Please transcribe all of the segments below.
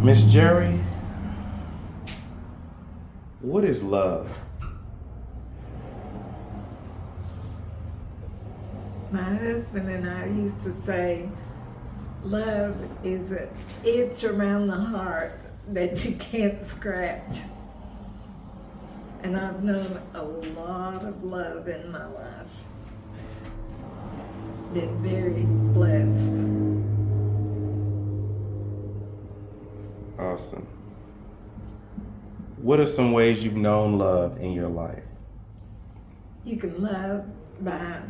Miss Jerry, what is love? My husband and I used to say, love is an itch around the heart that you can't scratch. And I've known a lot of love in my life. Been very blessed. Awesome. What are some ways you've known love in your life? You can love by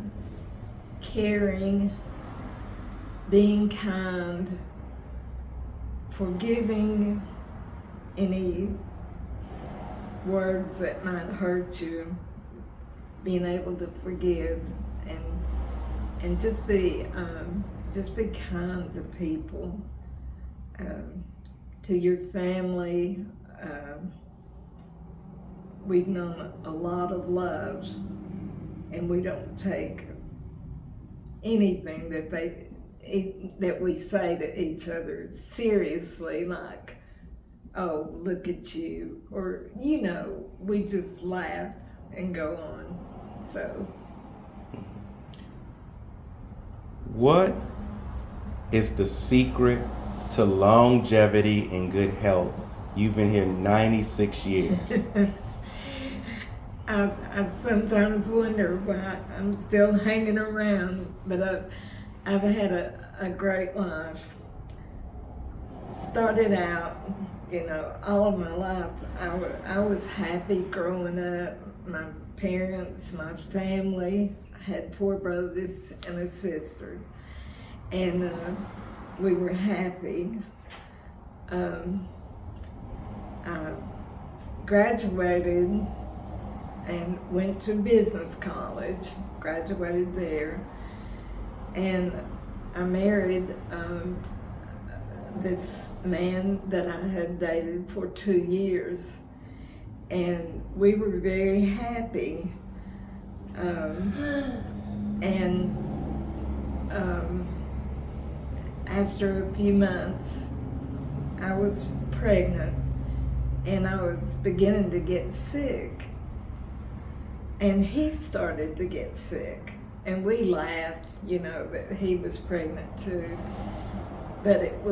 caring, being kind, forgiving any words that might hurt you, being able to forgive and just be kind to people, to your family. We've known a lot of love, and we don't take anything that we say to each other seriously, like, oh, look at you, or, we just laugh and go on. So, what is the secret to longevity and good health? You've been here 96 years. I sometimes wonder why I'm still hanging around, but I've had a great life. Started out, all of my life, I was happy growing up. My parents, my family, I had 4 brothers and a sister, and we were happy. I graduated and went to business college, graduated there, and I married this man that I had dated for 2 years, and we were very happy. After a few months, I was pregnant, and I was beginning to get sick. And he started to get sick, and we laughed, that he was pregnant too. But it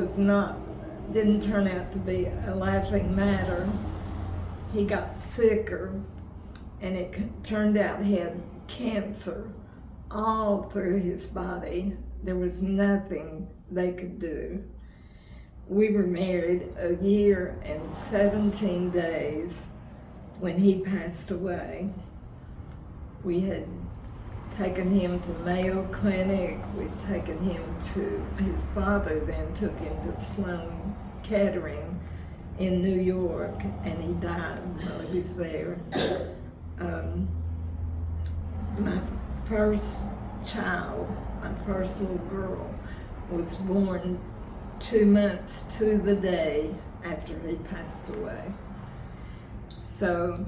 didn't turn out to be a laughing matter. He got sicker, and it turned out he had cancer all through his body. There was nothing they could do. We were married a year and 17 days when he passed away. We had taken him to Mayo Clinic. We'd taken him to, his father then took him to Sloan Kettering in New York, and he died while he was there. My first child, my first little girl, was born 2 months to the day after he passed away. So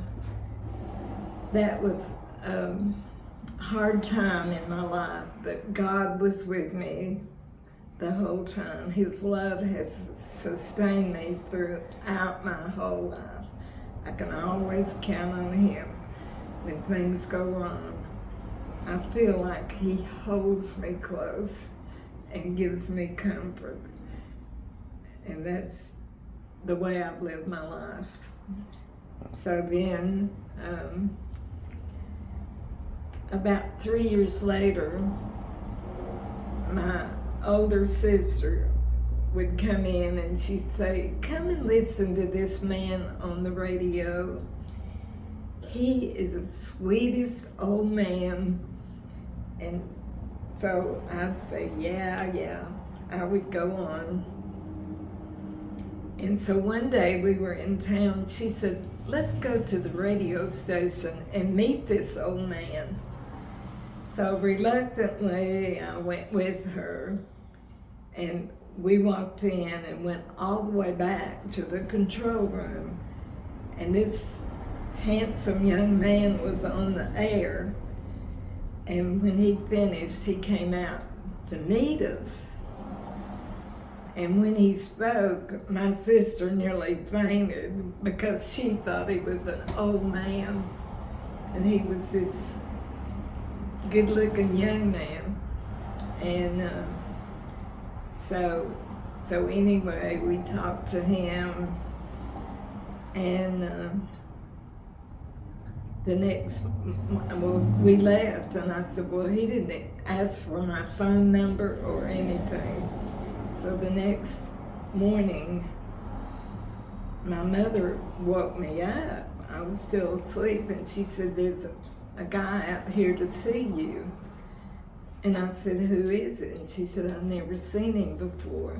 that was a hard time in my life, but God was with me the whole time. His love has sustained me throughout my whole life. I can always count on him when things go wrong. I feel like he holds me close and gives me comfort. And that's the way I've lived my life. So then, about 3 years later, my older sister would come in and she'd say, come and listen to this man on the radio. He is the sweetest old man. And so I'd say, yeah. I would go on. And so one day we were in town. She said, let's go to the radio station and meet this old man. So reluctantly, I went with her, and we walked in and went all the way back to the control room. And this handsome young man was on the air. And when he finished, he came out to meet us. And when he spoke, my sister nearly fainted because she thought he was an old man. And he was this good-looking young man. And so anyway, we talked to him, and the next, we left, and I said, well, he didn't ask for my phone number or anything. So the next morning, my mother woke me up. I was still asleep, and she said, there's a guy out here to see you. And I said, who is it? And she said, I've never seen him before.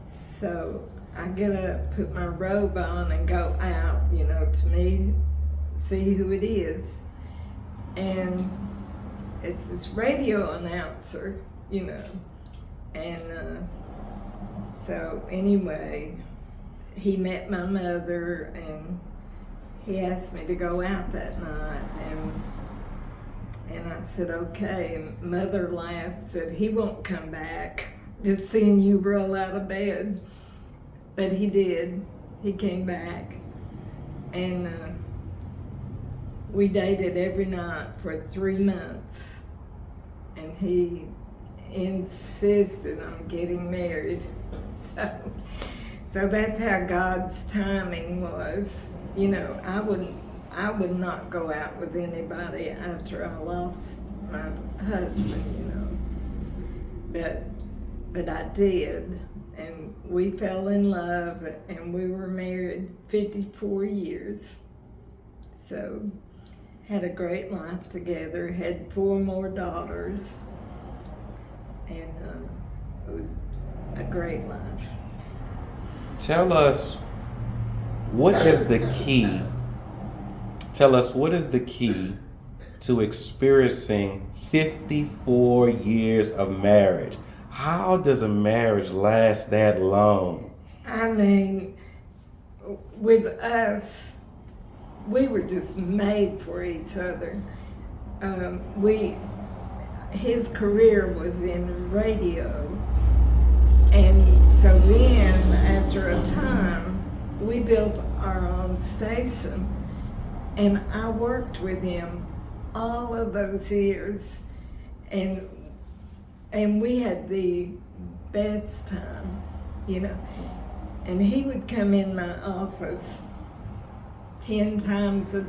So I get up, put my robe on, and go out, to see who it is. And it's this radio announcer, And so anyway, he met my mother, and he asked me to go out that night. And I said, okay. And Mother laughed, said, he won't come back, just seeing you roll out of bed. But he did. He came back. And we dated every night for 3 months. And he insisted on getting married. So that's how God's timing was. I would not go out with anybody after I lost my husband, But I did, and we fell in love, and we were married 54 years. So, had a great life together, had 4 more daughters, and it was a great life. Tell us, what is the key? Tell us, what is the key to experiencing 54 years of marriage? How does a marriage last that long? I mean, with us, we were just made for each other. His career was in radio, and so then, after a time, we built our own station. And I worked with him all of those years, and we had the best time, And he would come in my office 10 times a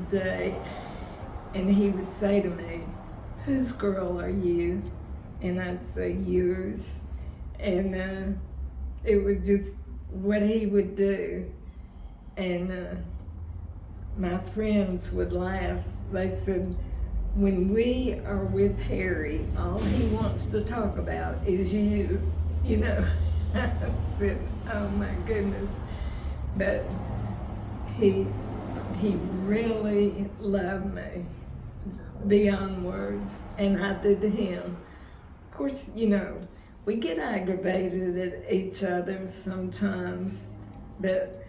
day, and he would say to me, whose girl are you? And I'd say, yours. And it was just what he would do. And my friends would laugh. They said, when we are with Harry, all he wants to talk about is you, I said, oh my goodness. But he really loved me beyond words, and I did to him. Of course, we get aggravated at each other sometimes, but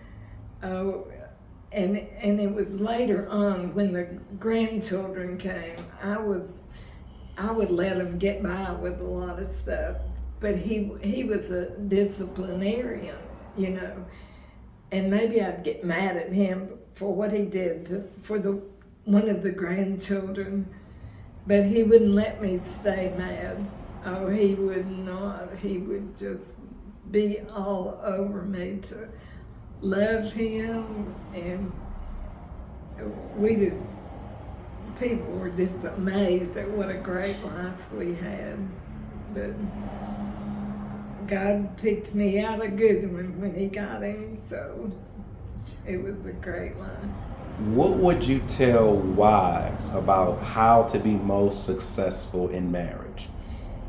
and it was later on when the grandchildren came, I would let him get by with a lot of stuff, but he was a disciplinarian, and maybe I'd get mad at him for what he did for one of the grandchildren, but he wouldn't let me stay mad. Oh, he would not. He would just be all over me to love him, and people were just amazed at what a great life we had. But God picked me out a good one when he got him, so it was a great life. What would you tell wives about how to be most successful in marriage?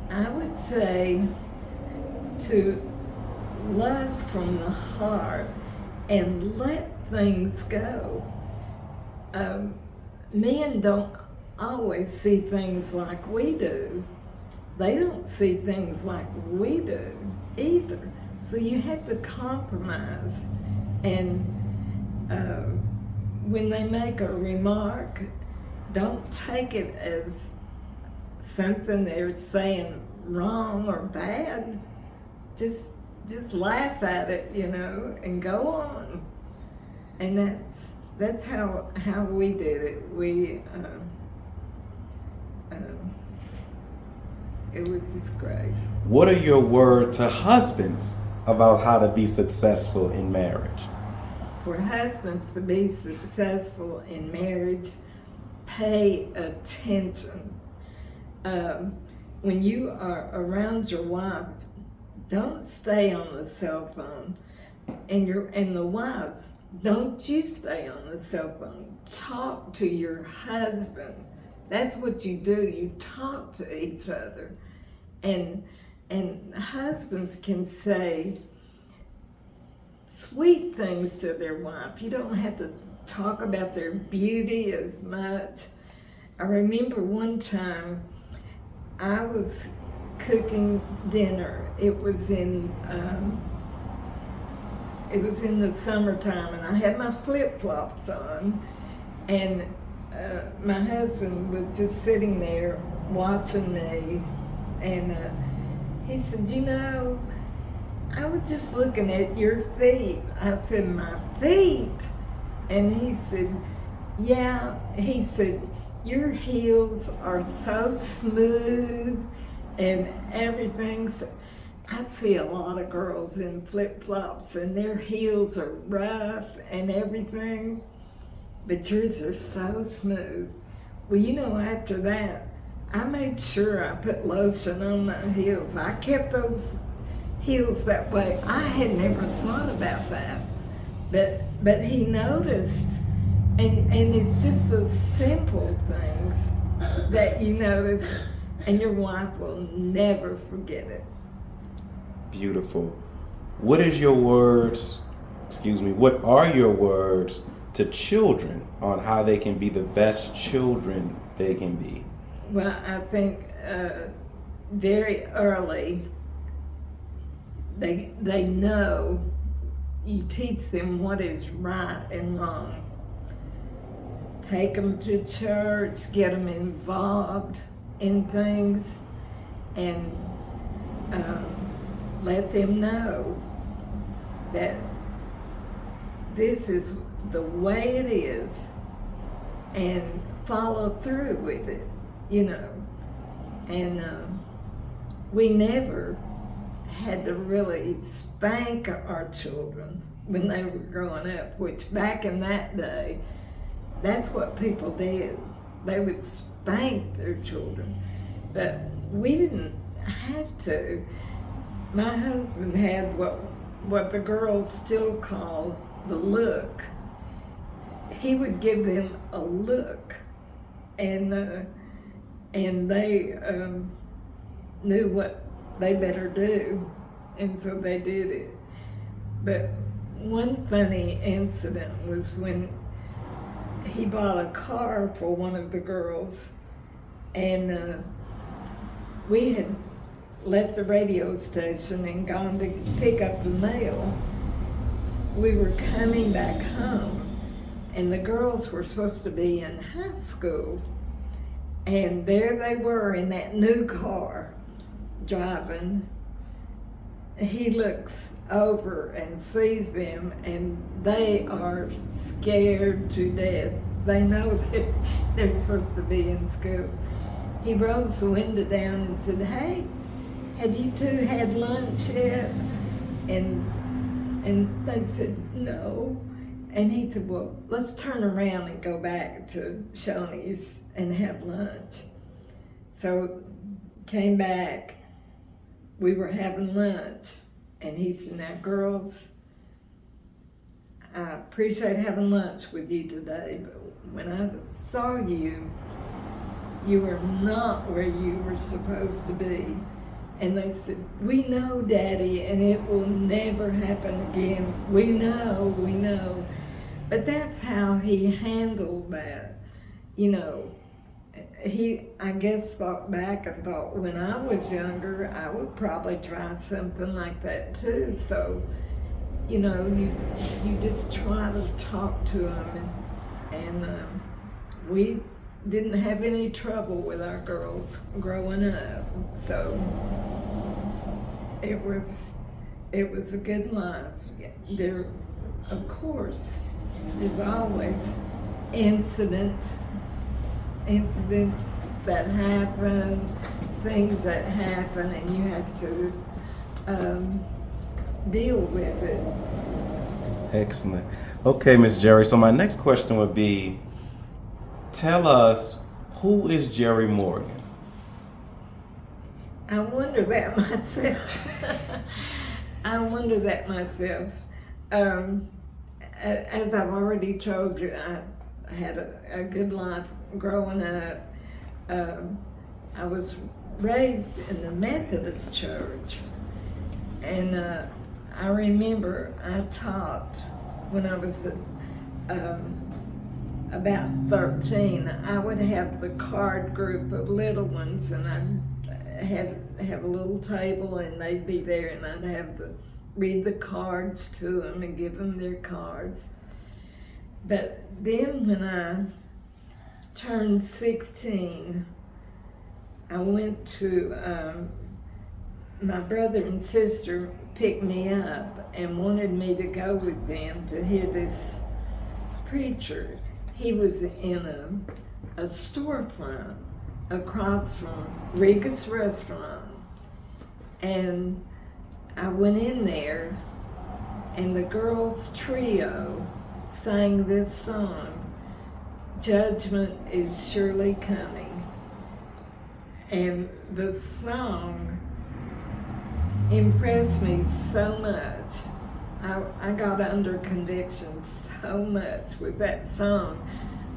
I would say to love from the heart and let things go. Men don't always see things like we do. They don't see things like we do either. So you have to compromise. And when they make a remark, don't take it as something they're saying wrong or bad. just laugh at it, you know, and go on. And that's how we did it. It was just great. What are your words to husbands about how to be successful in marriage? For husbands to be successful in marriage, pay attention. When you are around your wife, don't stay on the cell phone. And the wives, don't you stay on the cell phone. Talk to your husband. That's what you do. You talk to each other. And husbands can say sweet things to their wife. You don't have to talk about their beauty as much. I remember one time I was cooking dinner. It was in the summertime, and I had my flip-flops on, and my husband was just sitting there watching me, and he said, you know, I was just looking at your feet. I said, my feet? And he said, yeah. He said, your heels are so smooth and everything. I see a lot of girls in flip-flops and their heels are rough and everything, but yours are so smooth. Well, you know, after that, I made sure I put lotion on my heels. I kept those heels that way. I had never thought about that, but he noticed, and it's just the simple things that you notice, and your wife will never forget it. Beautiful. What are your words to children on how they can be the best children they can be? Well, I think very early, they know, you teach them what is right and wrong. Take them to church, get them involved in things, and let them know that this is the way it is, and follow through with it, you know. And we never had to really spank our children when they were growing up, which back in that day, that's what people did. They would spank their children, but we didn't have to. My husband had what the girls still call the look. He would give them a look, and they knew what they better do, and so they did it. But one funny incident was when he bought a car for one of the girls, and we had left the radio station and gone to pick up the mail. We were coming back home, and the girls were supposed to be in high school, and there they were in that new car driving. He looks over and sees them, and they are scared to death. They know that they're supposed to be in school. He rolls the window down and said, hey, have you two had lunch yet? And they said, no. And he said, well, let's turn around and go back to Shoney's and have lunch. So came back, we were having lunch, and he said, now girls, I appreciate having lunch with you today, but when I saw you, you were not where you were supposed to be. And they said, we know, Daddy, and it will never happen again. We know. But that's how he handled that. You know, he, I guess, thought back and thought, when I was younger, I would probably try something like that too. So, you know, you just try to talk to him, and we didn't have any trouble with our girls growing up. So it was it was a good life. There, of course, there's always incidents that happen, things that happen, and you have to deal with it. Excellent. Okay, Miss Jerry. So my next question would be, tell us, who is Jerry Morgan? I wonder that myself. I wonder that myself. As I've already told you, I had a good life growing up. I was raised in the Methodist church, and I remember I taught when I was about 13. I would have the card group of little ones, and I'd have a little table, and they'd be there, and I'd have to read the cards to them and give them their cards. But then when I turned 16, I went to, my brother and sister picked me up and wanted me to go with them to hear this preacher. He was in a storefront across from Riga's restaurant, and I went in there, and the girls trio sang this song, "Judgment is Surely Coming," and the song impressed me so much. I got under conviction so much with that song.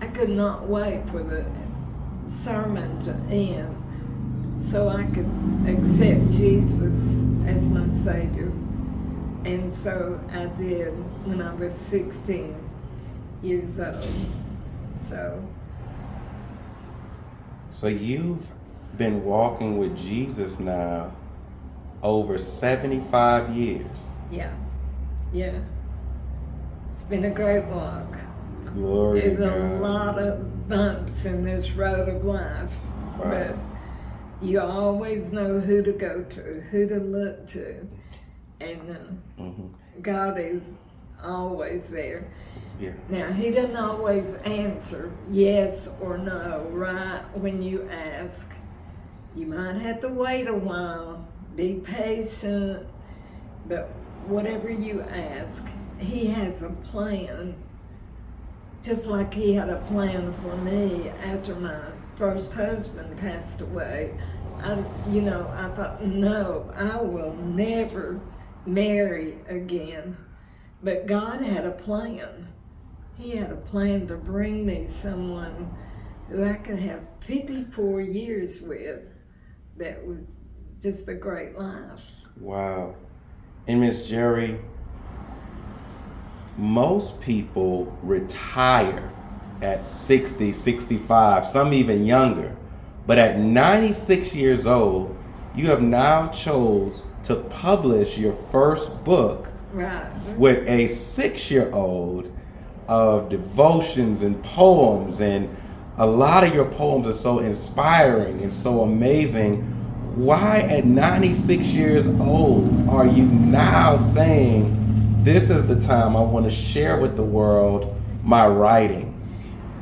I could not wait for the sermon to end so I could accept Jesus as my Savior. And so I did when I was 16 years old. So you've been walking with Jesus now over 75 years. Yeah. It's been a great walk. Glory to There's God. a lot of bumps in this road of life, Wow. but you always know who to go to, who to look to, and God is always there. Yeah. Now, He doesn't always answer yes or no right when you ask. You might have to wait a while, be patient, but whatever you ask, He has a plan. Just like He had a plan for me after my first husband passed away. I thought, no, I will never marry again. But God had a plan. He had a plan to bring me someone who I could have 54 years with. That was just a great life. Wow. And Miss Jerry, most people retire at 60, 65, some even younger. But at 96 years old, you have now chose to publish your first book Right. with a 6-year-old of devotions and poems, and a lot of your poems are so inspiring and so amazing. Why at 96 years old are you now saying, this is the time I want to share with the world my writing?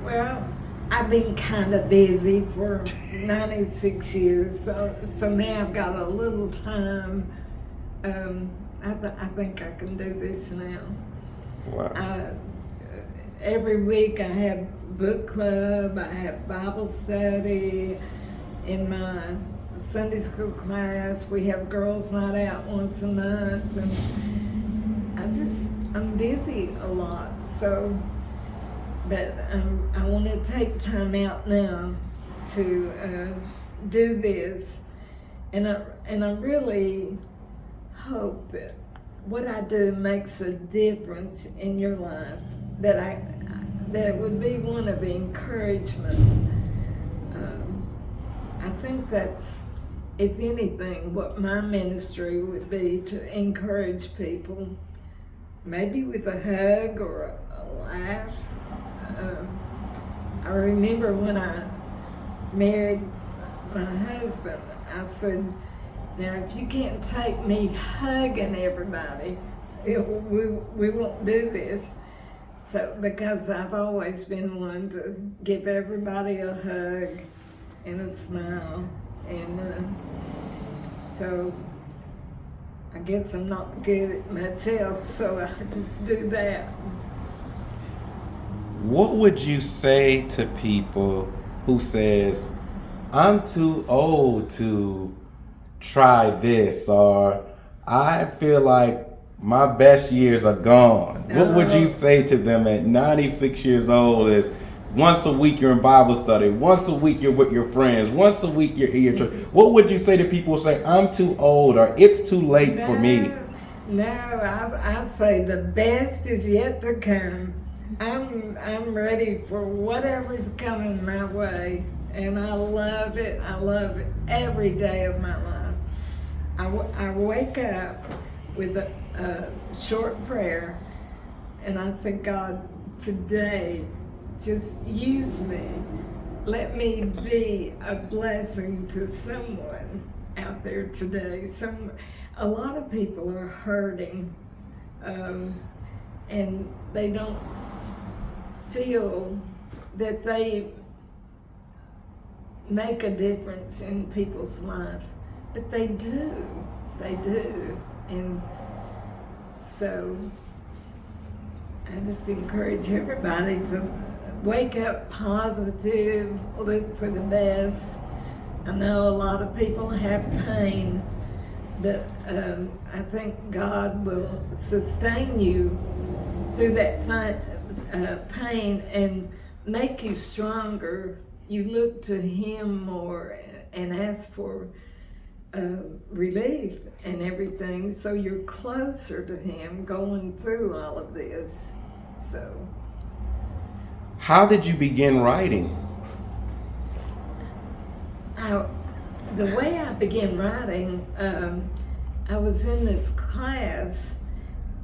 Well, I've been kind of busy for 96 years, so now I've got a little time. I think I can do this now. Wow. Every week I have book club, I have Bible study. In my Sunday school class, we have girls' night out once a month. And I'm busy a lot, but I want to take time out now to do this. And I really hope that what I do makes a difference in your life, that it would be one of encouragement. I think that's, if anything, what my ministry would be, to encourage people, maybe with a hug or a laugh. I remember when I married my husband, I said, Now, if you can't take me hugging everybody, we won't do this. So, because I've always been one to give everybody a hug and a smile, and so I guess I'm not good at much else, so I just do that. What would you say to people who says, I'm too old to try this, or I feel like my best years are gone? What would you say to them at 96 years old? Is once a week you're in Bible study, once a week you're with your friends, once a week you're in your church. What would you say to people who say, I'm too old, or it's too late for me? No, I say the best is yet to come. I'm ready for whatever's coming my way, and I love it. I love it every day of my life. I wake up with a short prayer, and I say, God, today, just use me. Let me be a blessing to someone out there today. A lot of people are hurting, and they don't feel that they make a difference in people's life, but they do. And so I just encourage everybody to wake up positive, look for the best. I know a lot of people have pain, but I think God will sustain you through that pain and make you stronger. You look to Him more and ask for relief and everything, so you're closer to Him going through all of this. So, how did you begin writing? The way I began writing, I was in this class,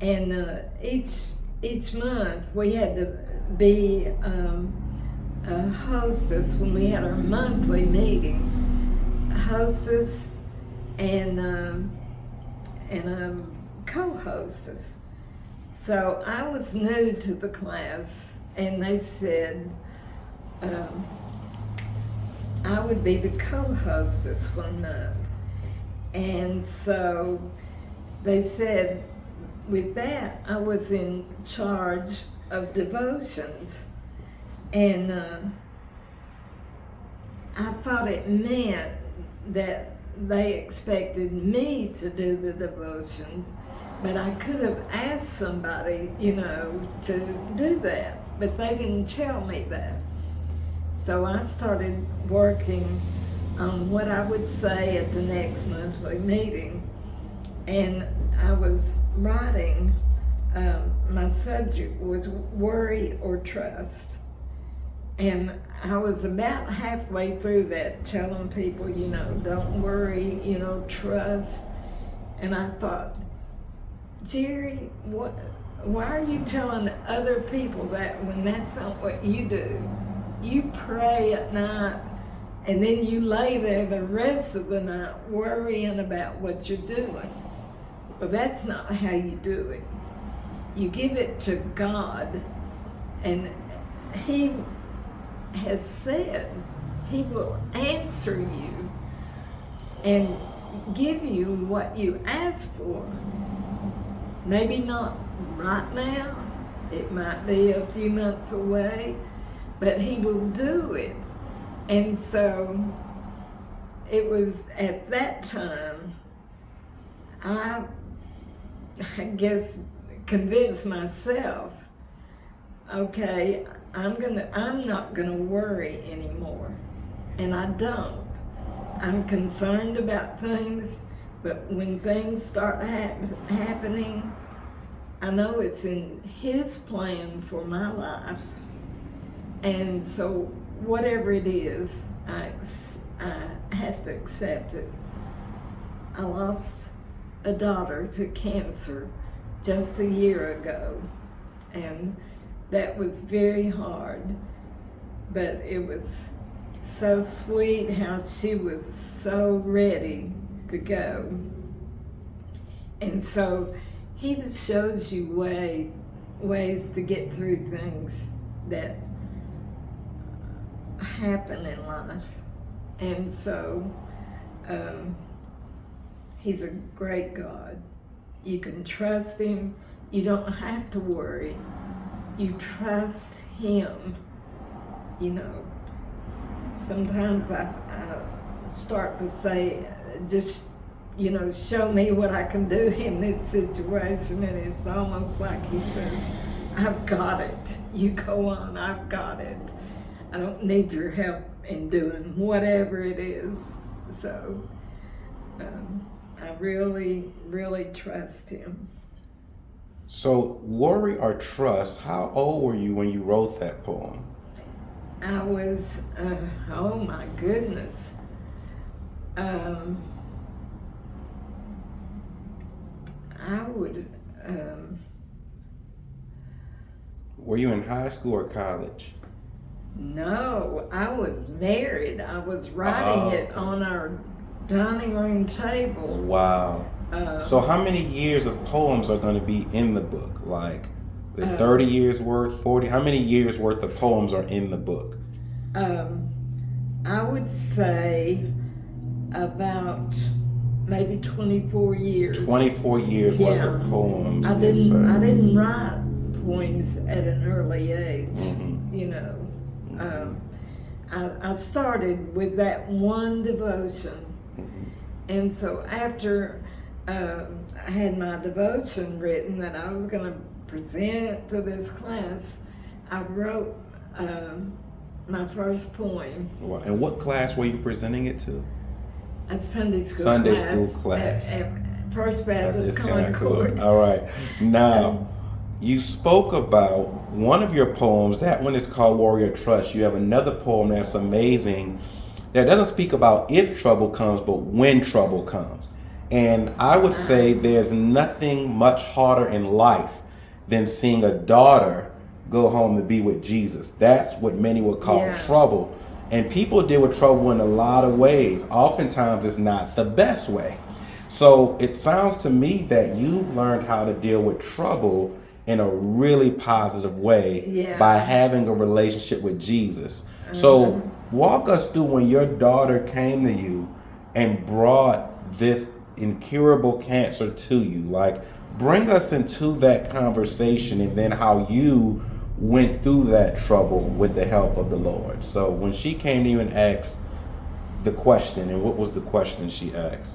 and each month we had to be a hostess when we had our monthly meeting. A hostess and a co-hostess. So I was new to the class, and they said I would be the co-hostess one month. And so they said with that I was in charge of devotions. And I thought it meant that they expected me to do the devotions, but I could have asked somebody, to do that, but they didn't tell me that. So I started working on what I would say at the next monthly meeting, and I was writing, my subject was worry or trust. And I was about halfway through that, telling people, don't worry, trust. And I thought, Jerry, why are you telling other people that when that's not what you do? You pray at night, and then you lay there the rest of the night worrying about what you're doing. Well, that's not how you do it. You give it to God, and He has said He will answer you and give you what you ask for. Maybe not right now, it might be a few months away, but He will do it. And so it was at that time I guess convinced myself, okay, I'm not gonna worry anymore. And I don't. I'm concerned about things, but when things start happening, I know it's in His plan for my life. And so whatever it is, I have to accept it. I lost a daughter to cancer just a year ago, and that was very hard, but it was so sweet how she was so ready to go. And so he just shows you ways to get through things that happen in life. And so he's a great God. You can trust him. You don't have to worry. You trust him. You know, sometimes I start to say, just, you know, show me what I can do in this situation. And it's almost like he says, I've got it. You go on, I've got it. I don't need your help in doing whatever it is. So I really, really trust him. So, worry or trust, how old were you when you wrote that poem? I was, oh my goodness. I would, Were you in high school or college? no, I was married. I was writing it on our dining room table. Wow. So how many years of poems are going to be in the book? Like, the 30 years worth, 40? How many years worth of poems are in the book? I would say about maybe 24 years. 24 years worth of poems. I didn't write poems at an early age. Mm-hmm. You know, I started with that one devotion, and so after I had my devotion written that I was going to present to this class, I wrote my first poem. Wow. And what class were you presenting it to? A Sunday school class. At First Baptist Concord. Concord. All right. Now, you spoke about one of your poems. That one is called Warrior Trust. You have another poem that's amazing that doesn't speak about if trouble comes, but when trouble comes. And I would say there's nothing much harder in life than seeing a daughter go home to be with Jesus. That's what many would call trouble. And people deal with trouble in a lot of ways. Oftentimes it's not the best way. So it sounds to me that you've learned how to deal with trouble in a really positive way by having a relationship with Jesus. So walk us through when your daughter came to you and brought this incurable cancer to you. Like, bring us into that conversation and then how you went through that trouble with the help of the Lord. So when she came to you and asked the question, and what was the question she asked?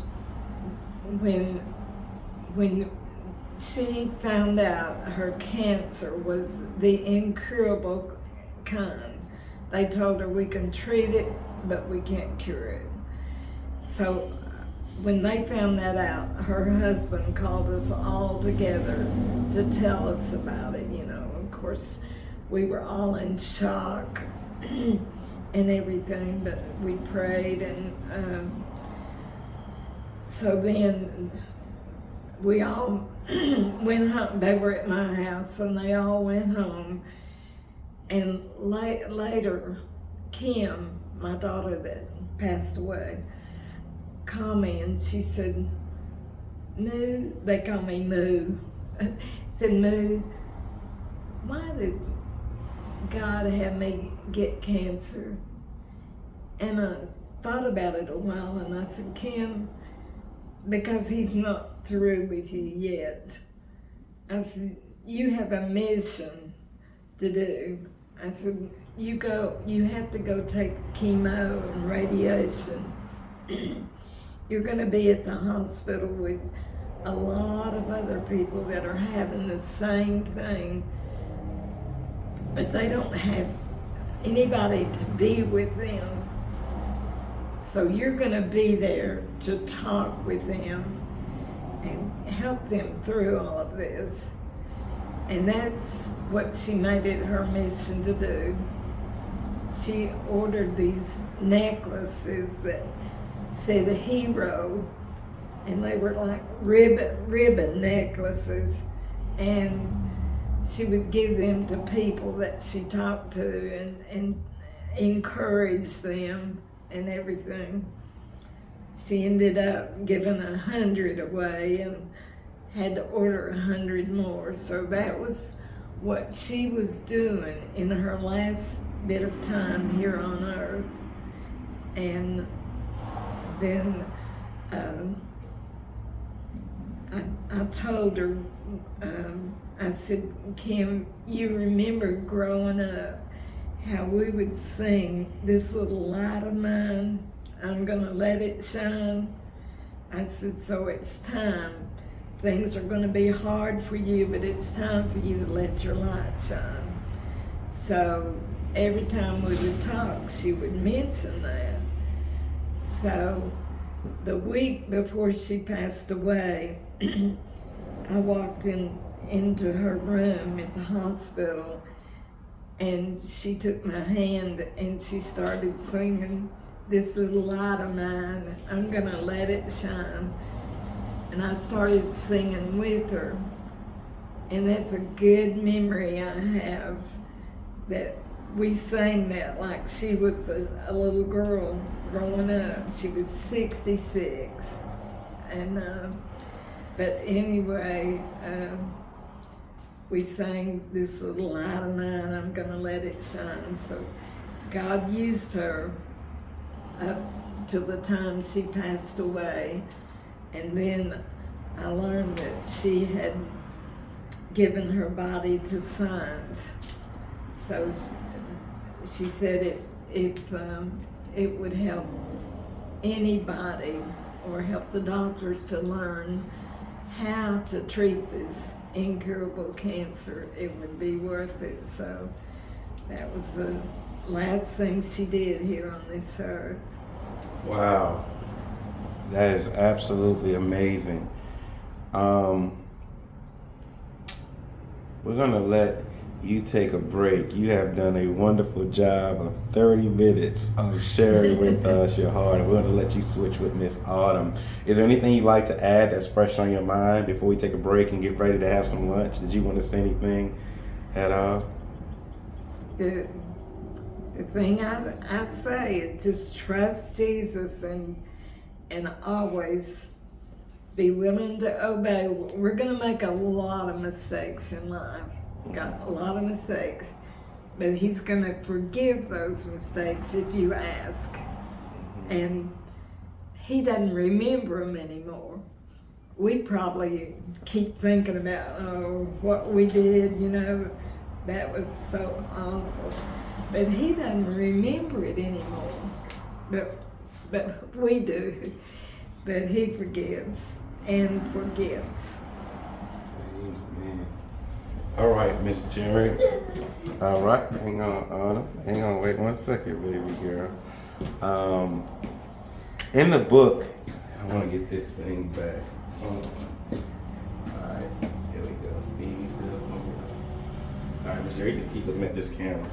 When she found out her cancer was the incurable kind, they told her, we can treat it, but we can't cure it. So when they found that out, her husband called us all together to tell us about it. You know, of course, we were all in shock and everything, but we prayed, and so then we all went home. They were at my house, and they all went home. And later, Kim, my daughter that passed away, called me and she said, Moo, they call me Moo, said, Moo, why did God have me get cancer? And I thought about it a while, and I said, Kim, because he's not through with you yet. I said, you have a mission to do. I said, you have to go take chemo and radiation. You're going to be at the hospital with a lot of other people that are having the same thing, but they don't have anybody to be with them. So you're going to be there to talk with them and help them through all of this. And that's what she made it her mission to do. She ordered these necklaces that said hero, and they were like ribbon necklaces, and she would give them to people that she talked to and encourage them and everything. she ended up giving 100 away and had to order 100 more. So that was what she was doing in her last bit of time here on earth. And then I told her, I said, Kim, you remember growing up how we would sing, "This little light of mine, I'm gonna let it shine." I said, so it's time. Things are gonna be hard for you, but it's time for you to let your light shine. So every time we would talk, she would mention that. So the week before she passed away, I walked into her room at the hospital, and she took my hand and she started singing, "This little light of mine, I'm gonna let it shine." And I started singing with her. And that's a good memory I have, that we sang that like she was a little girl growing up. She was 66. And, but anyway, we sang, "This little light of mine, I'm gonna let it shine." So God used her up till the time she passed away. And then I learned that she had given her body to science. So she said if it would help anybody or help the doctors to learn how to treat this incurable cancer, it would be worth it. So that was the last thing she did here on this earth. Wow. That is absolutely amazing. We're going to let you take a break. You have done a wonderful job of 30 minutes of sharing with us your heart. We're going to let you switch with Miss Autumn. Is there anything you'd like to add that's fresh on your mind before we take a break and get ready to have some lunch? Did you want to say anything at all? The thing I say is just trust Jesus and always be willing to obey. We're going to make a lot of mistakes in life. Got a lot of mistakes, but He's going to forgive those mistakes if you ask. And He doesn't remember them anymore. We probably keep thinking about, oh, what we did, that was so awful. But He doesn't remember it anymore. But we do. But He forgives and forgets. Amen. All right, Miss Jerry. All right, hang on, Autumn. Hang on, wait 1 second, baby girl. In the book, I want to get this thing back. All right, here we go. Baby still coming up. All right, Miss Jerry, just keep looking at this camera.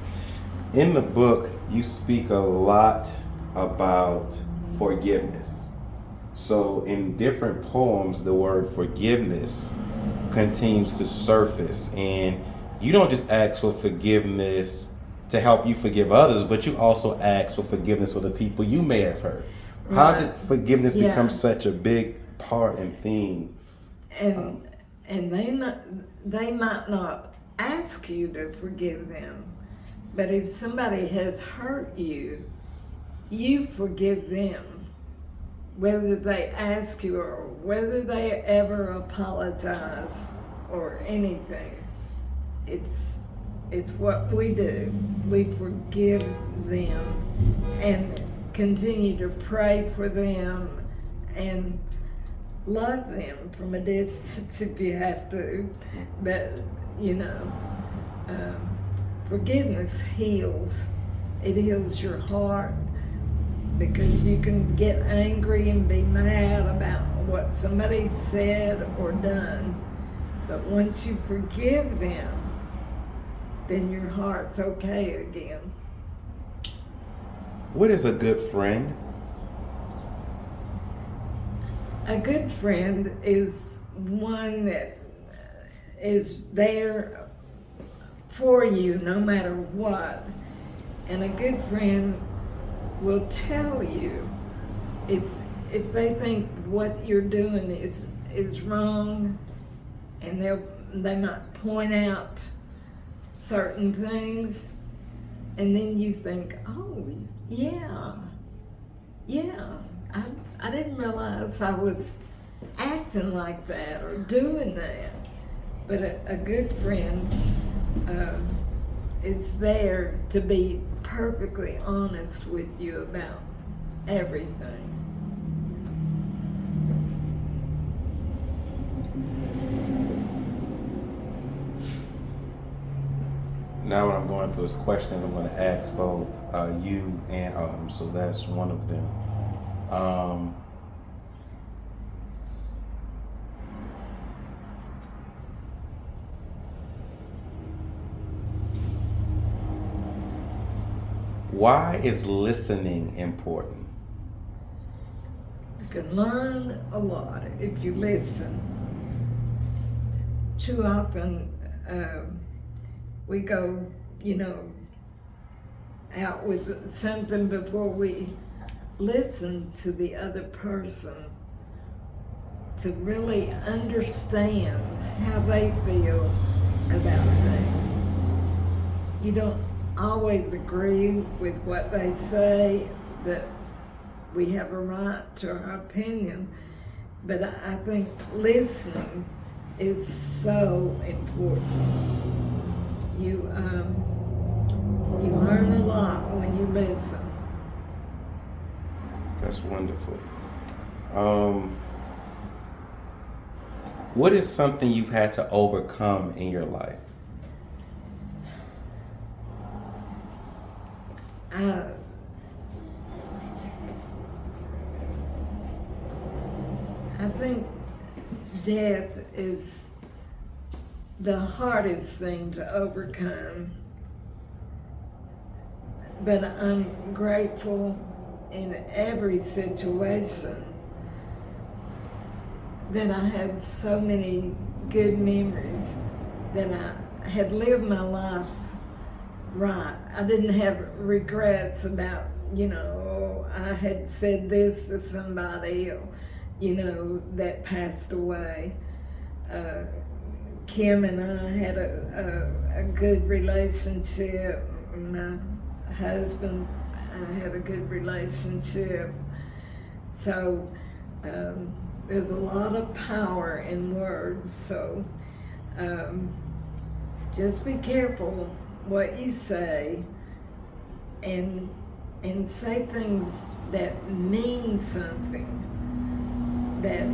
In the book, you speak a lot about forgiveness. So in different poems, the word forgiveness continues to surface, and you don't just ask for forgiveness to help you forgive others, but you also ask for forgiveness for the people you may have hurt. How did forgiveness become such a big part and theme? And they might not ask you to forgive them, but if somebody has hurt you, you forgive them. Whether they ask you or whether they ever apologize or anything, it's what we do. We forgive them and continue to pray for them and love them from a distance if you have to. But forgiveness heals. It heals your heart. Because you can get angry and be mad about what somebody said or done. But once you forgive them, then your heart's okay again. What is a good friend? A good friend is one that is there for you no matter what. And a good friend will tell you if they think what you're doing is wrong, and they might point out certain things, and then you think, oh yeah, I didn't realize I was acting like that or doing that. But a good friend is there to be perfectly honest with you about everything. Now what I'm going through is questions I'm going to ask both you and Autumn, so that's one of them. Why is listening important? You can learn a lot if you listen. Too often we go, out with something before we listen to the other person to really understand how they feel about things. You don't always agree with what they say, but we have a right to our opinion. But I think listening is so important. You learn a lot when you listen. That's wonderful. What is something you've had to overcome in your life? I think death is the hardest thing to overcome, but I'm grateful in every situation that I had so many good memories, that I had lived my life right. I didn't have regrets about, I had said this to somebody, that passed away. Kim and I had a good relationship. My husband, I had a good relationship. So there's a lot of power in words. So just be careful what you say, and say things that mean something. That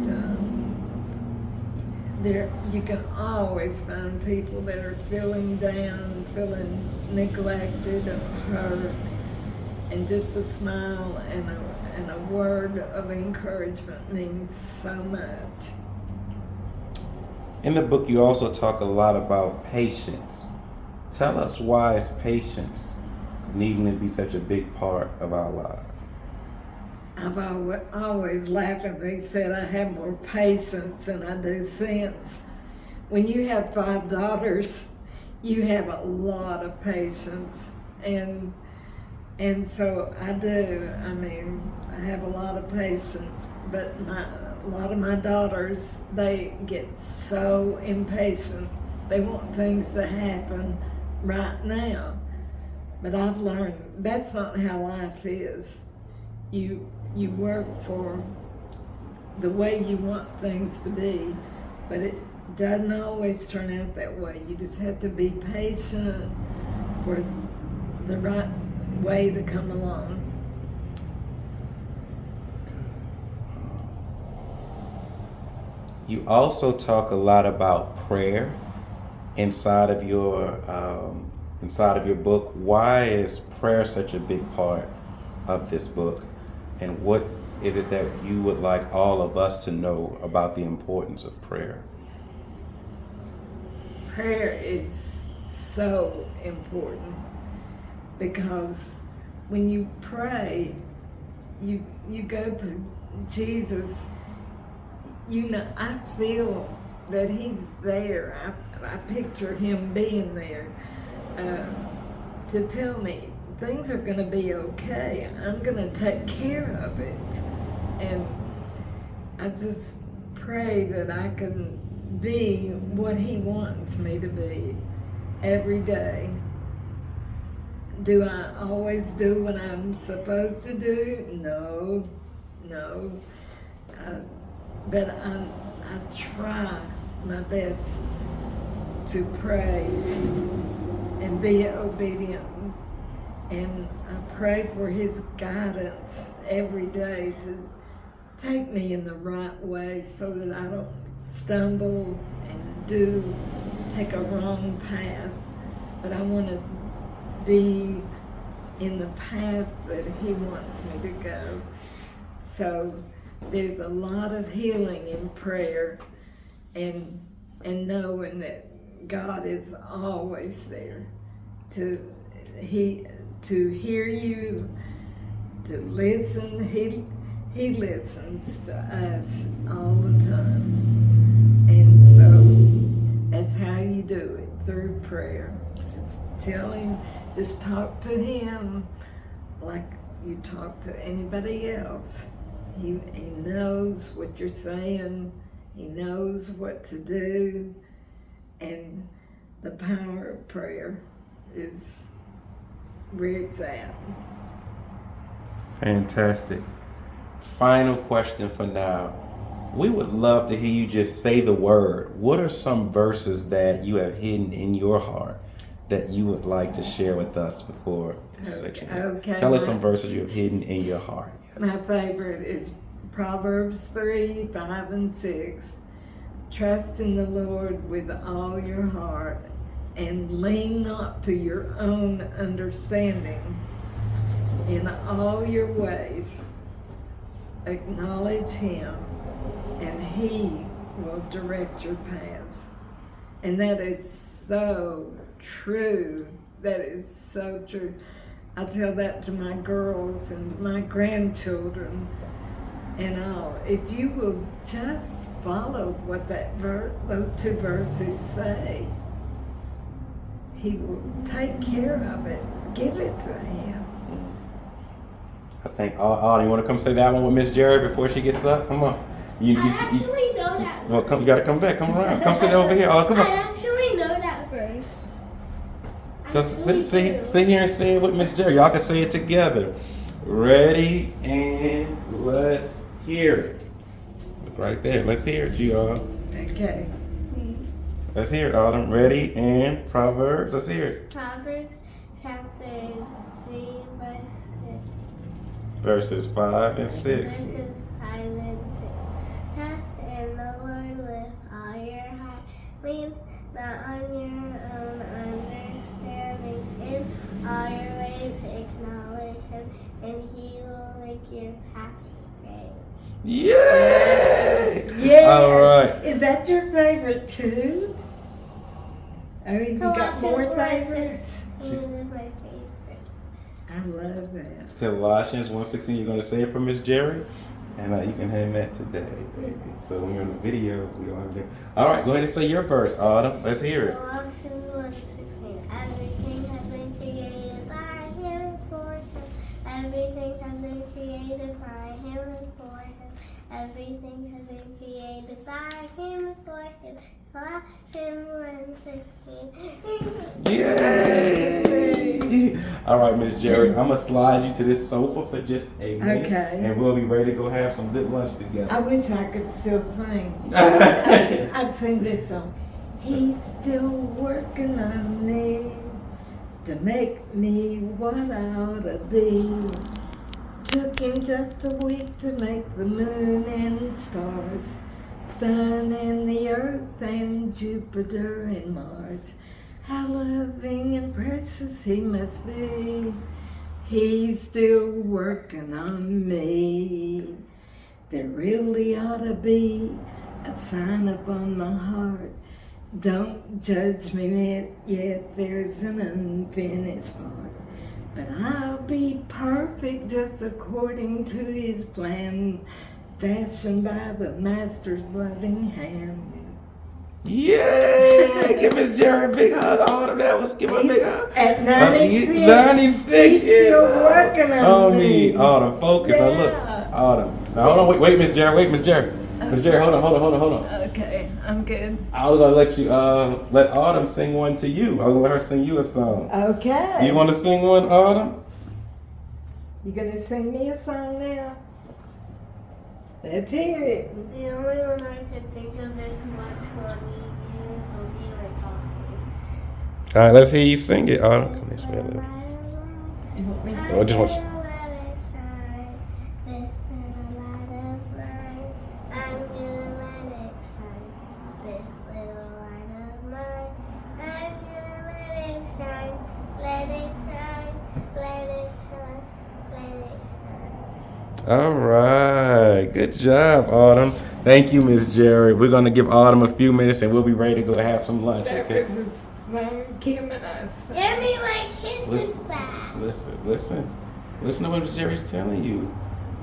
you can always find people that are feeling down, feeling neglected or hurt, and just a smile and a word of encouragement means so much. In the book, you also talk a lot about patience. Tell us, why is patience needing to be such a big part of our lives? I've always laughingly said I have more patience than I do sense. When you have 5 daughters, you have a lot of patience, and so I do. I mean, I have a lot of patience, but a lot of my daughters, they get so impatient. They want things to happen right now. But I've learned that's not how life is. You work for the way you want things to be, but it doesn't always turn out that way. You just have to be patient for the right way to come along. You also talk a lot about prayer inside of your book. Why is prayer such a big part of this book? And what is it that you would like all of us to know about the importance of prayer? Prayer is so important, because when you pray, you go to Jesus. I feel that he's there. I picture him being there to tell me things are going to be okay. I'm going to take care of it. And I just pray that I can be what He wants me to be every day. Do I always do what I'm supposed to do? No. But I try my best to pray and be obedient. And I pray for His guidance every day to take me in the right way so that I don't stumble and take a wrong path. But I want to be in the path that He wants me to go. So there's a lot of healing in prayer and knowing that God is always there to hear you, to listen. He listens to us all the time. And so that's how you do it, through prayer. Just tell Him, just talk to Him like you talk to anybody else. He knows what you're saying. He knows what to do. And the power of prayer is where it's at. Fantastic. Final question for now. We would love to hear you just say the word. What are some verses that you have hidden in your heart that you would like to share with us before this section? Okay. Tell us some verses you have hidden in your heart. My favorite is Proverbs 3, 5, and 6. Trust in the Lord with all your heart and lean not to your own understanding. In all your ways, acknowledge Him, and He will direct your paths. And that is so true. That is so true. I tell that to my girls and my grandchildren and all. If you will just follow what those two verses say, He will take care of it. Give it to Him. I think, oh, you want to come say that one with Miss Jerry before she gets up? Come on. I actually know that. Well, you got to come back. Come around. Come sit over here. Oh, come on. I actually know that verse. Just sit here and say it with Miss Jerry. Y'all can say it together. Ready, and let's hear it. Look right there. Let's hear it, y'all. Okay. Let's hear it, Autumn. Ready, and Proverbs. Let's hear it. Proverbs chapter 3, Verses 5 and 6. Verses 5 and 6. Trust in the Lord with all your heart. Lean not on your own understanding. In all your ways acknowledge Him, and He will make your path straight. Yay! Yes. All right. Is that your favorite too? Oh, you got more favorites? Is my favorite. I love that. Colossians 1:16. You're going to say it for Miss Jerry? And you can have that today, baby. So when you're in the video, we don't have that. All right, go ahead and say your verse, Autumn. Let's hear it. Colossians 1:16. Everything has been created by Him and for Him. Everything has been created by Him and for Him. Everything has been created by Him and for Him. Colossians 1:16. Yay! All right, Miss Jerry, I'm going to slide you to this sofa for just a minute. Okay. And we'll be ready to go have some good lunch I together. wish I could still sing. I'd sing this song. He's still working on me to make me what I ought to be. Took him just a week to make the moon and stars, sun and the earth and Jupiter and Mars. How loving and precious He must be. He's still working on me. There really ought to be a sign upon my heart. Don't judge me yet, there's an unfinished part. But I'll be perfect just according to His plan, fashioned by the Master's loving hand. Yay! Give Miss Jerry a big hug. Autumn, give her a big hug. At 96, 96 he's years still old. working on me. Autumn, focus. Now look, Yeah. Autumn. Now hold on, wait, Miss Jerry. Miss Jerry, hold on. Okay, I'm good. I was gonna let you let Autumn sing one to you. I was gonna let her sing you a song. Okay. You wanna sing one, Autumn? You gonna sing me a song now? Let's hear it. The only one I could think of is much when we used when we were talking. Alright, let's hear you sing it, Autumn. Come this way a little. You want me to Oh, I just want you. All right, good job, Autumn. Thank you, Miss Jerry. We're gonna give Autumn a few minutes, and we'll be ready to go have some lunch. That Okay? was a song Kim and I sang. Give me my kisses Listen, back. listen to what Miss Jerry's telling you.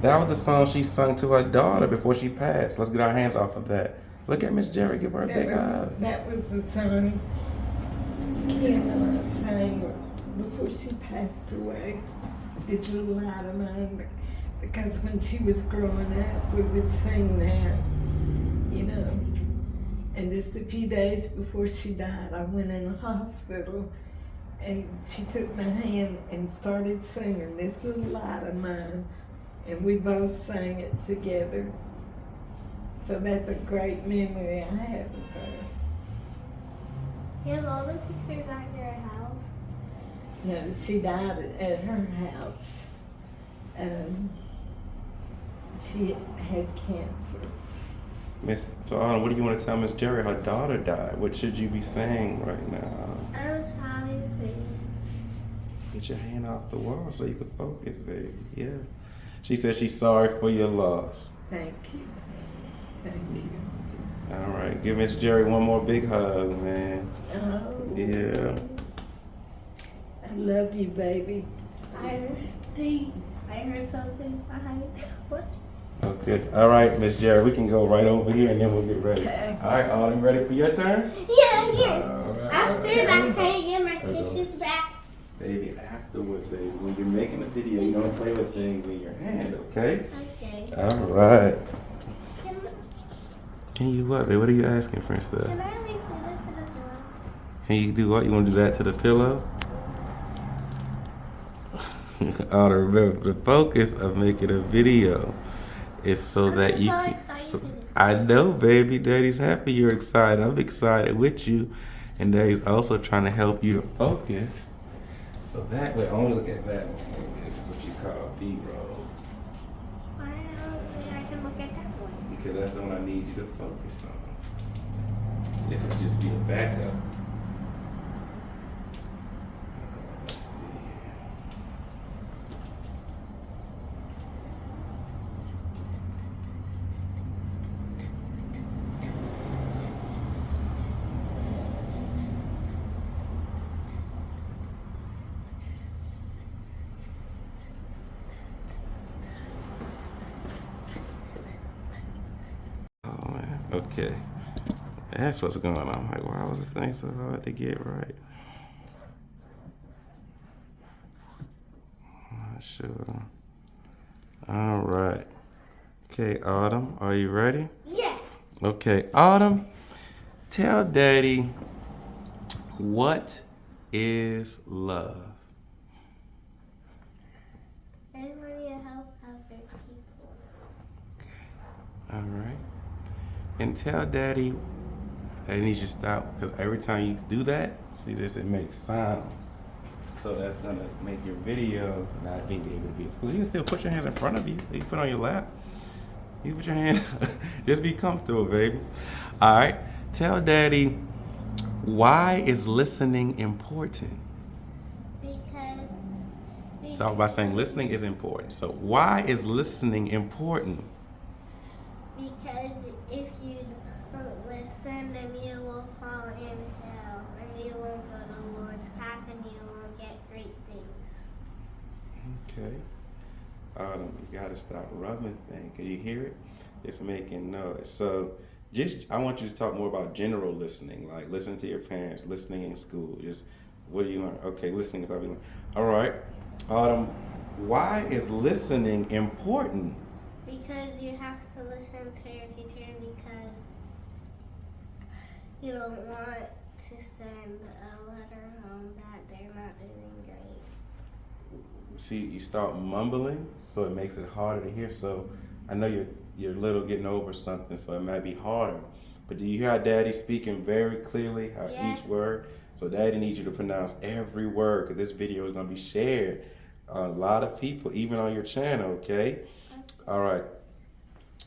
That was the song she sung to her daughter before she passed. Let's get our hands off of that. Look at Miss Jerry. Give her a big hug. That was the song Kim and I sang before she passed away. This little light of mine. Because when she was growing up, we would sing that, you know. And just a few days before she died, I went in the hospital and she took my hand and started singing This Little Light of Mine. And we both sang it together. So that's a great memory I have of her. You have all the pictures at your house? No, she died at her house. She had cancer. Miss, so Autumn, what do you want to tell Miss Jerry? Her daughter died. What should you be saying right now? I was happy for you. Get your hand off the wall so you can focus, baby. Yeah. She said she's sorry for your loss. Thank you. Thank you. All right. Give Miss Jerry one more big hug, man. Oh, Yeah. I love you, baby. I heard something behind. What? Okay. All right, Miss Jerry. We can go right over here and then we'll get ready. Okay. All right, Autumn, ready for your turn? Yeah. All right. After that, can I get my kisses back? Baby, afterwards, baby. When you're making a video, you don't play with things in your hand, okay? Okay. All right. Can, Can you what, baby? What are you asking, princess? can I at least do this to the pillow? Can you do what? You want to do that to the pillow? Remember, the focus of making a video is so I'm that you so can. excited. I know, baby. Daddy's happy you're excited. I'm excited with you. And Daddy's also trying to help you to focus. So that way, only look at that one. This is what you call B-roll. Why don't I can look at that one? Because that's the one I need you to focus on. This will just be a backup. Let's see. Oh man, okay. That's what's going on. I'm like, why was this thing so hard to get right? Not sure. All right. Okay, Autumn, are you ready? Yeah. Okay, Autumn, tell Daddy, what is love? Anybody to help other people. All right. And tell Daddy, I need you to stop, because every time you do that, see this, it makes sounds. So that's going to make your video not being able to be, because you can still put your hands in front of you. You can put it on your lap. You put your hands, just be comfortable, baby. All right. Tell Daddy, why is listening important? Because Start by saying listening is important. So why is listening important? Because if you don't listen, then you will fall in hell, and you won't go to the Lord's path, and you won't get great things. Okay. You gotta stop rubbing things. Can you hear it? It's making noise. So I want you to talk more about general listening, like listening to your parents, listening in school. Just what do you learn? Okay, listening is how we learn. All right. Why is listening important? Because you have to listen to your teacher because you don't want to send a letter home that they're not doing great. See, you start mumbling, so it makes it harder to hear. So I know you're little getting over something, so it might be harder. But do you hear how Daddy speaking very clearly, how Yes. each word? So Daddy needs you to pronounce every word, because this video is going to be shared a lot of people, even on your channel, okay? All right.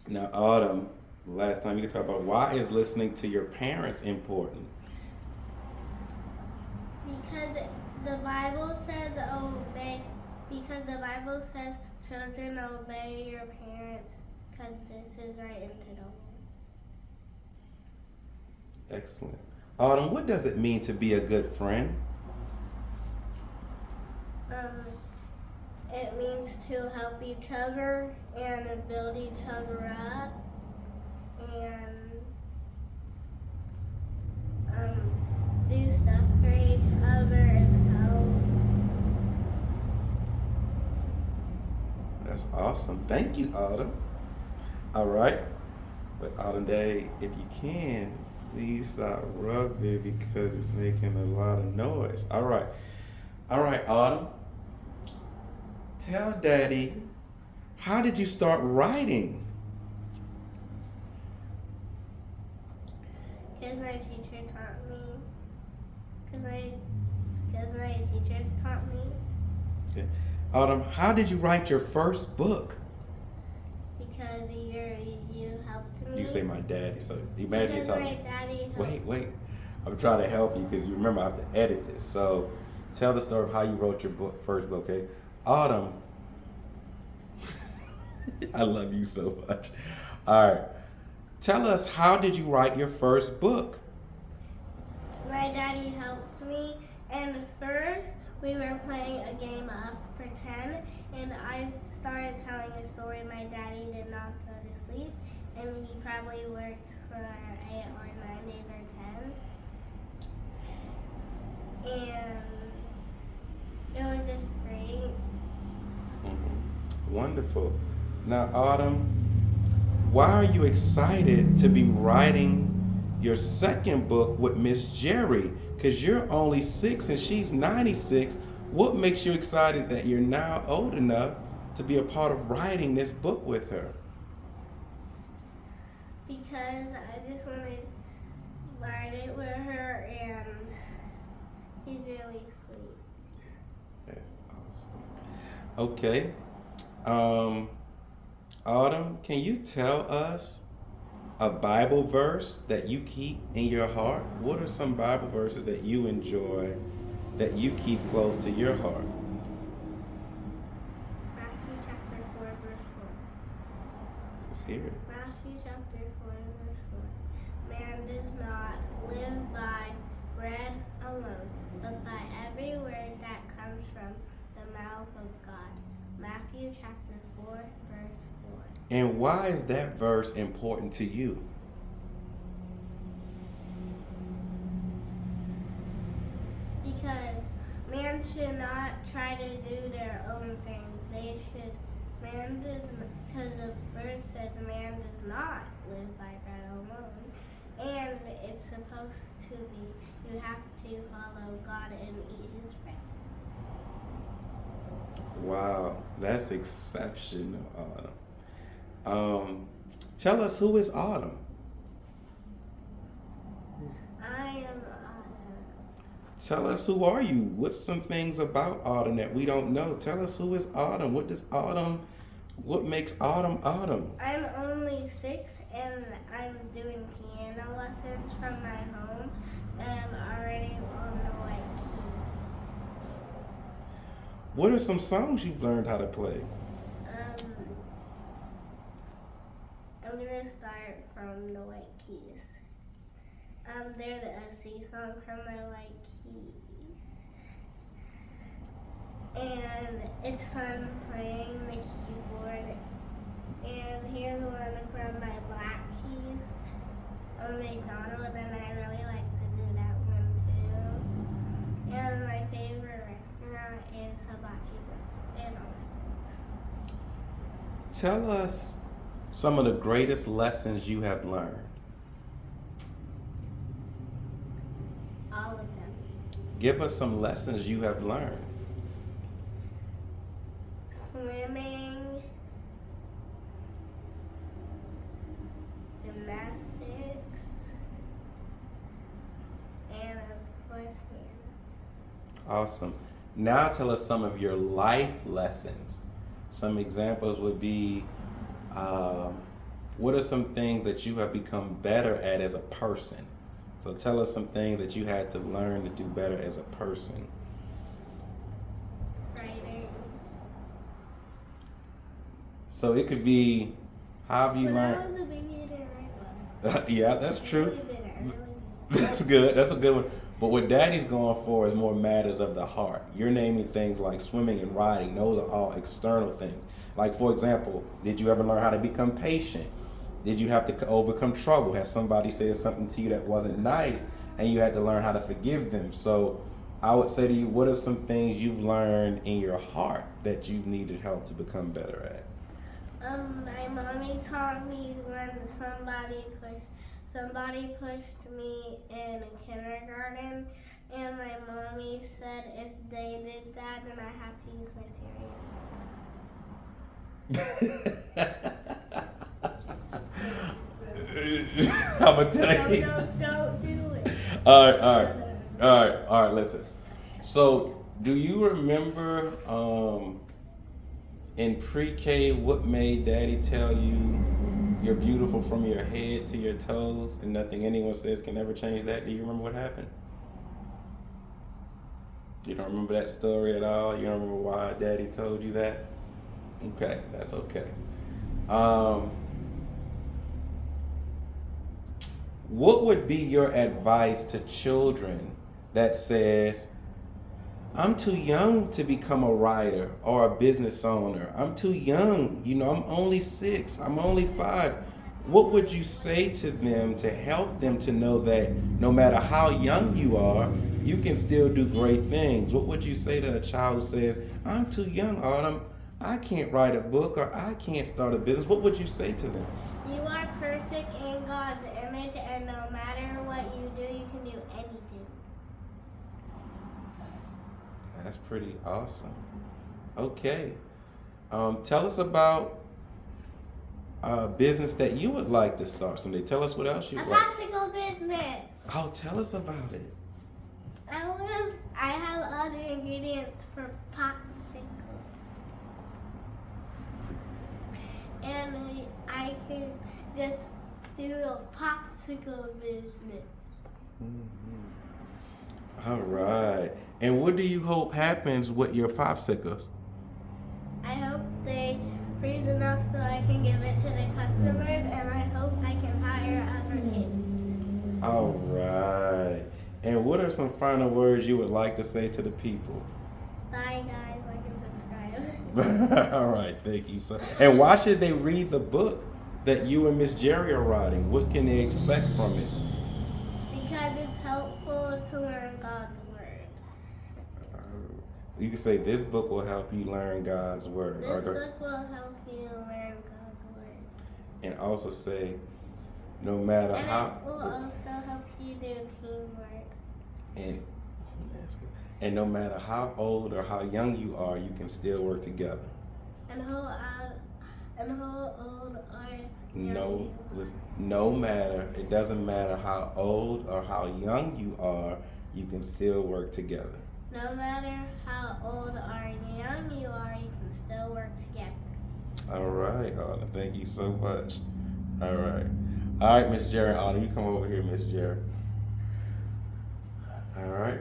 Now, Autumn, last time you could talk about why is listening to your parents important? Because the Bible says obey. Because the Bible says children obey your parents. Because this is right into the law. Excellent. Autumn, what does it mean to be a good friend? It means to help each other and build each other up and do stuff for each other and help. That's awesome. Thank you, Autumn. All right. But Autumn Day, if you can, please stop rubbing because it's making a lot of noise. All right. All right, Autumn. Tell Daddy, how did you start writing? Because my teacher taught me. Because my teachers taught me. Okay. Autumn, how did you write your first book? Because you helped me. You say my daddy, so imagine Because talking. my daddy helped. Wait. I'm trying to help you because you remember I have to edit this. So tell the story of how you wrote your book, first book, okay? Autumn, I love you so much. All right. Tell us, how did you write your first book? My daddy helped me, and first we were playing a game of pretend, and I started telling a story. My daddy did not go to sleep, and he probably worked for 8 or 9 days or 10. And it was just great. Wonderful. Now, Autumn, why are you excited to be writing your second book with Miss Jerry? Because you're only 6 and she's 96. What makes you excited that you're now old enough to be a part of writing this book with her? Because I just want to write it with her, and he's really sweet. That's awesome. Okay. Autumn, can you tell us a Bible verse that you keep in your heart? What are some Bible verses that you enjoy, that you keep close to your heart? Matthew chapter 4, verse 4. Let's hear it. Matthew chapter 4, verse 4. Man does not live by bread alone, but by every word that comes from the mouth of God. Matthew chapter 4, verse 4. And why is that verse important to you? Because man should not try to do their own things. Because the verse says man does not live by bread alone. And it's supposed to be, you have to follow God and eat his bread. Wow, that's exceptional, Autumn. Tell us, who is Autumn? I am Autumn. Tell us, who are you? What's some things about Autumn that we don't know? Tell us, who is Autumn? What makes Autumn Autumn? I'm only 6 and I'm doing piano lessons from my home, and I'm already on the white keys. What are some songs you've learned how to play? I'm gonna start from the white keys. There's a C song from my white key. And it's fun playing the keyboard. And here's one from my black keys on McDonald's, and I really like to do that one too. And my favorite restaurant is Hibachi Grill in Austin. Tell us some of the greatest lessons you have learned? All of them. Give us some lessons you have learned. Swimming, gymnastics, and of course piano. Awesome. Now tell us some of your life lessons. Some examples would be, what are some things that you have become better at as a person? So tell us some things that you had to learn to do better as a person. Writing. So it could be, how have you When I learned? was a baby, I didn't write well. Yeah, that's I true. really didn't. I really didn't. That's good. That's a good one. But what Daddy's going for is more matters of the heart. You're naming things like swimming and riding. Those are all external things. Like, for example, did you ever learn how to become patient? Did you have to overcome trouble? Has somebody said something to you that wasn't nice and you had to learn how to forgive them? So I would say to you, what are some things you've learned in your heart that you needed help to become better at? My mommy taught me when somebody pushed me in kindergarten, and my mommy said if they did that, then I have to use my serious voice. I'm gonna tell you. Don't do it. All right. Listen. So, do you remember in pre-K what made Daddy tell you you're beautiful from your head to your toes, and nothing anyone says can ever change that? Do you remember what happened? You don't remember that story at all? You don't remember why Daddy told you that? Okay, that's okay. What would be your advice to children that says, I'm too young to become a writer or a business owner. I'm too young. I'm only 6. I'm only 5. What would you say to them to help them to know that no matter how young you are, you can still do great things? What would you say to a child who says, I'm too young, Autumn. I can't write a book or I can't start a business? What would you say to them? You are perfect in God's image, and no matter what you do, you can do anything. That's pretty awesome. Okay. Tell us about a business that you would like to start someday. Tell us what else you A would like. popsicle business. Oh, tell us about it. I have all the ingredients for popsicles. And I can just do a popsicle business. Mm-hmm. All right. And what do you hope happens with your popsicles? I hope they freeze enough so I can give it to the customers, and I hope I can hire other kids. All right. And what are some final words you would like to say to the people? Bye guys, like and subscribe. All right, thank you. So, and why should they read the book that you and Miss Jerry are writing? What can they expect from it? Because it's helpful to learn God's word. You can say this book will help you learn God's word. This book will help you learn God's word. And also say, no matter And how. it will also help you do teamwork. And that's good. And no matter how old or how young you are, you can still work together. And how old are you? No, listen, no matter, it doesn't matter how old or how young you are, you can still work together. No matter how old or young you are, you can still work together. All right, Autumn, thank you so much. All right, Miss Jerry, Autumn, you come over here, Miss Jerry. All right.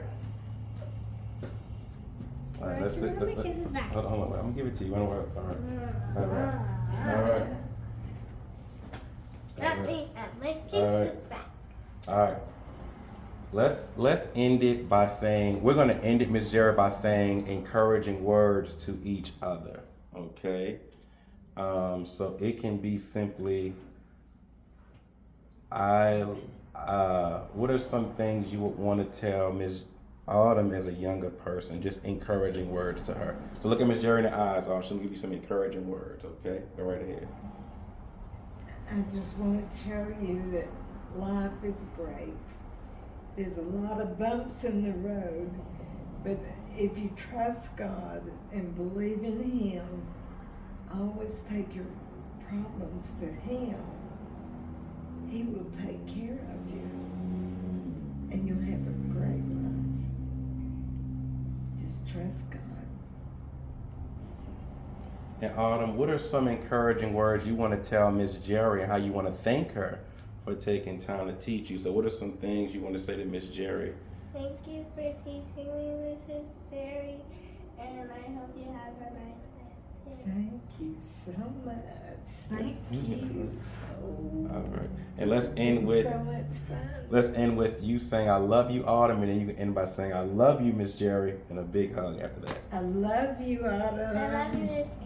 All right, let's sit. Let me kiss his back. Hold on, I'm gonna give it to you. All right. Let me kiss All right. his back. All right. Let's end it by saying, we're going to end it, Miss Jerry, by saying encouraging words to each other. Okay. So it can be simply, what are some things you would want to tell Miss Autumn as a younger person? Just encouraging words to her. So look at Miss Jerry in the eyes. She'll give you some encouraging words. Okay. Go right ahead. I just want to tell you that life is great. There's a lot of bumps in the road, but if you trust God and believe in Him, always take your problems to Him. He will take care of you, and you'll have a great life. Just trust God. And Autumn, what are some encouraging words you want to tell Miss Jerry and how you want to thank her for taking time to teach you? So what are some things you want to say to Miss Jerry? Thank you for teaching me, Mrs. Jerry, and I hope you have a nice day. Thank you so much. Thank you. All right. And let's end with so much fun. you saying I love you, Autumn, and then you can end by saying I love you, Miss Jerry, and a big hug after that. I love you, Autumn. I love you, Miss Jerry.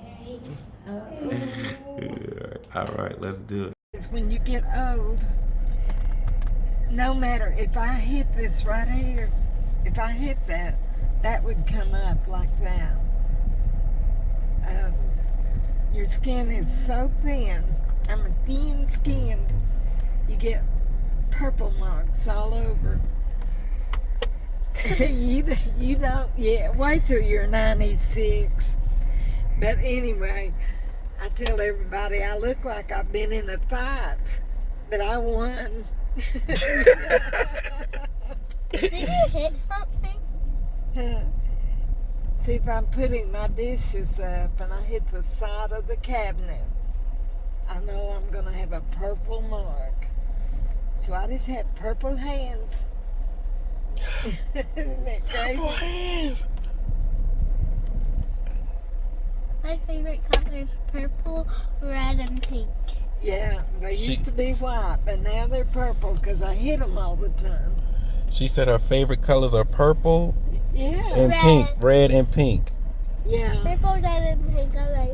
All right, let's do it. Is when you get old, no matter if I hit this right here, if I hit that, that would come up like that. Your skin is so thin. I'm a thin skinned. You get purple marks all over. you don't, yeah, wait till you're 96. But anyway, I tell everybody I look like I've been in a fight, but I won. Did you hit something? See, if I'm putting my dishes up and I hit the side of the cabinet, I know I'm going to have a purple mark. So I just have purple hands. Isn't that crazy? Purple hands. My favorite color is purple, red, and pink. Yeah, they used to be white, but now they're purple because I hit them all the time. She said her favorite colors are purple Yeah. and pink, red and pink. Yeah. Purple, red, and pink are my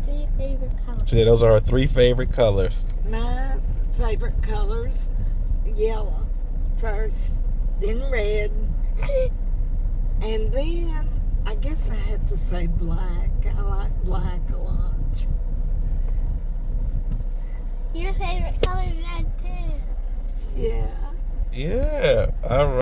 3 favorite colors. She said those are her 3 favorite colors. My favorite colors, yellow first, then red, and then I guess I had to say black. I like black a lot. Your favorite color is red too. Yeah. Yeah, all right.